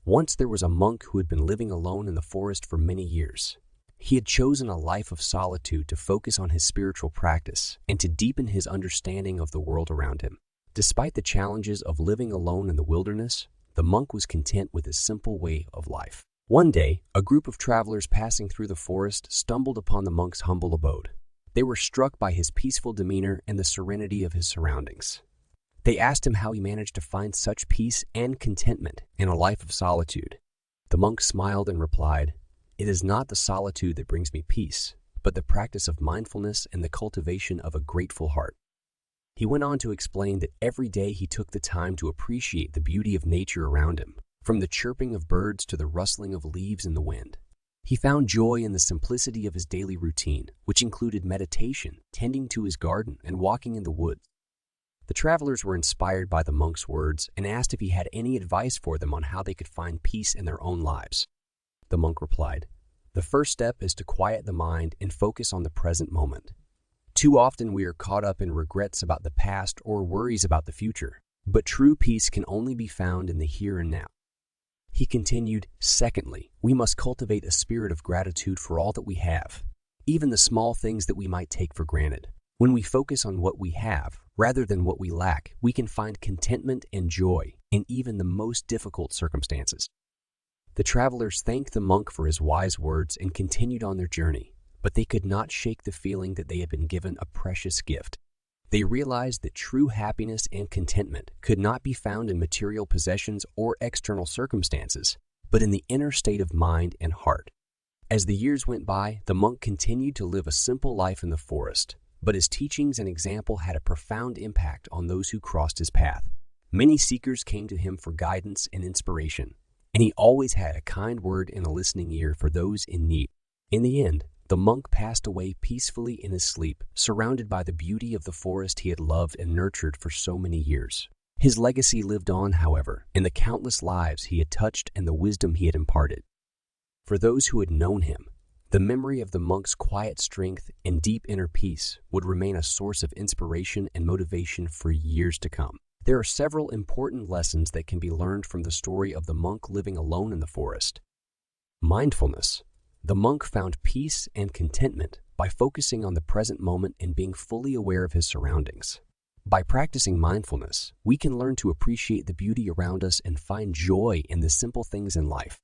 Once there was a monk who had been living alone in the forest for many years. He had chosen a life of solitude to focus on his spiritual practice and to deepen his understanding of the world around him. Despite the challenges of living alone in the wilderness, the monk was content with his simple way of life. One day, a group of travelers passing through the forest stumbled upon the monk's humble abode. They were struck by his peaceful demeanor and the serenity of his surroundings. They asked him how he managed to find such peace and contentment in a life of solitude. The monk smiled and replied, "It is not the solitude that brings me peace, but the practice of mindfulness and the cultivation of a grateful heart." He went on to explain that every day he took the time to appreciate the beauty of nature around him, from the chirping of birds to the rustling of leaves in the wind. He found joy in the simplicity of his daily routine, which included meditation, tending to his garden, and walking in the woods. The travelers were inspired by the monk's words and asked if he had any advice for them on how they could find peace in their own lives. The monk replied, "The first step is to quiet the mind and focus on the present moment. Too often we are caught up in regrets about the past or worries about the future, but true peace can only be found in the here and now." He continued, "Secondly, we must cultivate a spirit of gratitude for all that we have, even the small things that we might take for granted. When we focus on what we have, rather than what we lack, we can find contentment and joy in even the most difficult circumstances." The travelers thanked the monk for his wise words and continued on their journey, but they could not shake the feeling that they had been given a precious gift. They realized that true happiness and contentment could not be found in material possessions or external circumstances, but in the inner state of mind and heart. As the years went by, the monk continued to live a simple life in the forest, but his teachings and example had a profound impact on those who crossed his path. Many seekers came to him for guidance and inspiration, and he always had a kind word and a listening ear for those in need. In the end, the monk passed away peacefully in his sleep, surrounded by the beauty of the forest he had loved and nurtured for so many years. His legacy lived on, however, in the countless lives he had touched and the wisdom he had imparted. For those who had known him, the memory of the monk's quiet strength and deep inner peace would remain a source of inspiration and motivation for years to come. There are several important lessons that can be learned from the story of the monk living alone in the forest. Mindfulness. The monk found peace and contentment by focusing on the present moment and being fully aware of his surroundings. By practicing mindfulness, we can learn to appreciate the beauty around us and find joy in the simple things in life.